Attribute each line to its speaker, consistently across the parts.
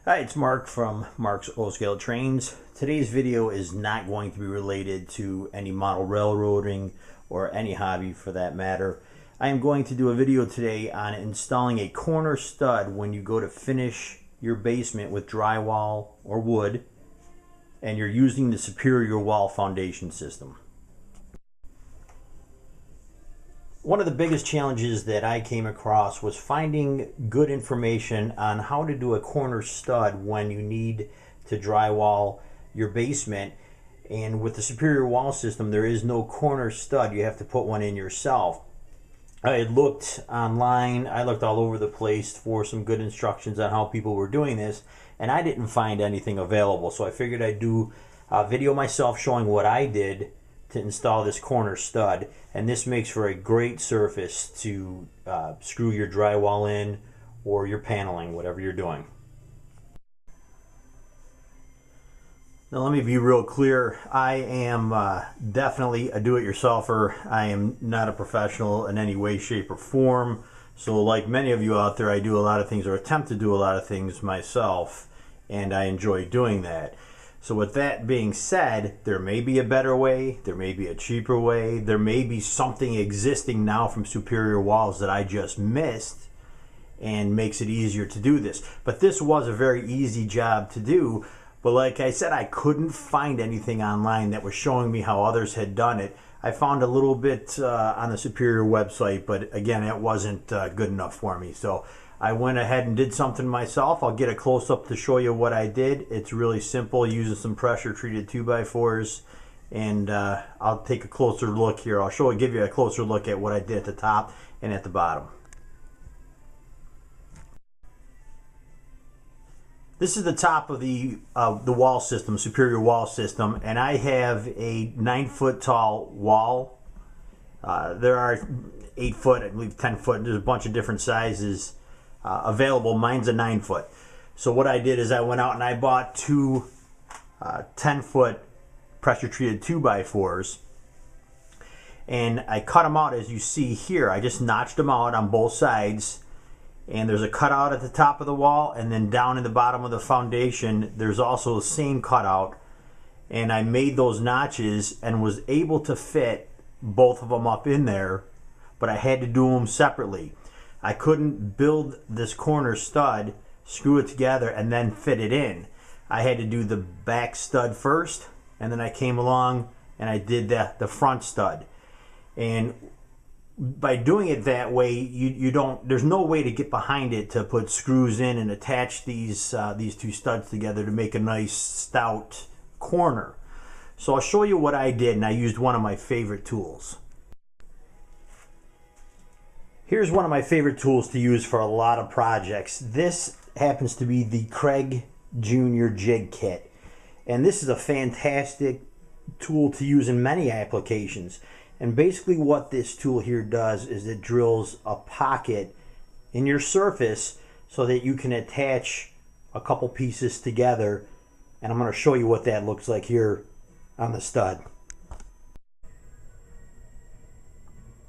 Speaker 1: Hi, it's Mark from Mark's Old Scale Trains. Today's video is not going to be related to any model railroading or any hobby for that matter. I am going to do a video today on installing a corner stud when you go to finish your basement with drywall or wood and you're using the Superior Wall foundation system. One of the biggest challenges that I came across was finding good information on how to do a corner stud when you need to drywall your basement. And with the Superior Wall system, there is no corner stud. You have to put one in yourself. I had looked online, I looked all over the place for some good instructions on how people were doing this, and I didn't find anything available. So I figured I'd do a video myself showing what I did to install this corner stud, and this makes for a great surface to screw your drywall in or your paneling, whatever you're doing. Now let me be real clear, I am definitely a do-it-yourselfer. I am not a professional in any way, shape, or form. So like many of you out there, I do a lot of things or attempt to do a lot of things myself, and I enjoy doing that. So with that being said, there may be a better way, there may be a cheaper way, there may be something existing now from Superior Walls that I just missed and makes it easier to do this. But this was a very easy job to do. But like I said, I couldn't find anything online that was showing me how others had done it. I found a little bit on the Superior website, but again, it wasn't good enough for me. So I went ahead and did something myself. I'll get a close-up to show you what I did. It's really simple, using some pressure-treated 2x4s, and I'll take a closer look here. I'll give you a closer look at what I did at the top and at the bottom. This is the top of the wall system, Superior Wall system, and I have a 9-foot tall wall. There are 8 foot, I believe 10 foot. There's a bunch of different sizes available. Mine's a 9-foot. So what I did is I went out and I bought two 10-foot pressure treated 2x4s, and I cut them out as you see here. I just notched them out on both sides, and there's a cutout at the top of the wall, and then down in the bottom of the foundation there's also the same cutout, and I made those notches and was able to fit both of them up in there, but I had to do them separately. I couldn't build this corner stud, screw it together, and then fit it in. I had to do the back stud first, and then I came along and I did the front stud. And by doing it that way, there's no way to get behind it to put screws in and attach these two studs together to make a nice stout corner. So I'll show you what I did, and I used one of my favorite tools. Here's one of my favorite tools to use for a lot of projects. This happens to be the Craig Jr. Jig Kit. And this is a fantastic tool to use in many applications. And basically what this tool here does is it drills a pocket in your surface so that you can attach a couple pieces together. And I'm going to show you what that looks like here on the stud.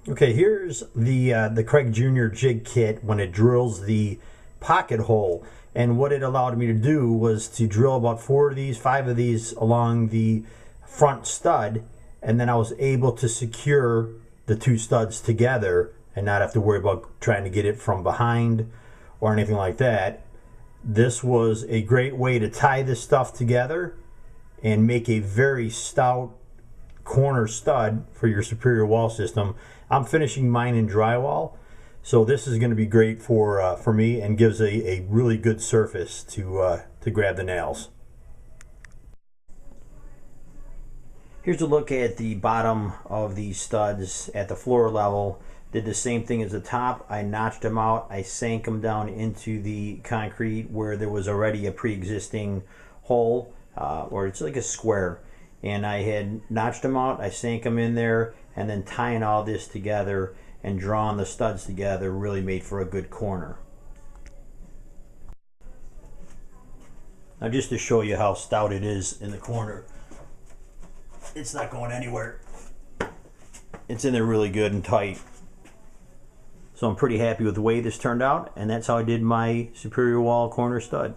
Speaker 1: Okay, here's the Craig Jr. Jig Kit when it drills the pocket hole. And what it allowed me to do was to drill about 5 of these along the front stud, and then I was able to secure the two studs together and not have to worry about trying to get it from behind or anything like that. This was a great way to tie this stuff together and make a very stout corner stud for your Superior Wall system. I'm finishing mine in drywall, so this is going to be great for me, and gives a really good surface to grab the nails. Here's a look at the bottom of these studs at the floor level. Did the same thing as the top. I notched them out. I sank them down into the concrete where there was already a pre-existing hole, or it's like a square. And I had notched them out. I sank them in there, and then tying all this together and drawing the studs together really made for a good corner. Now just to show you how stout it is in the corner, it's not going anywhere. It's in there really good and tight. So I'm pretty happy with the way this turned out, and that's how I did my Superior Wall corner stud.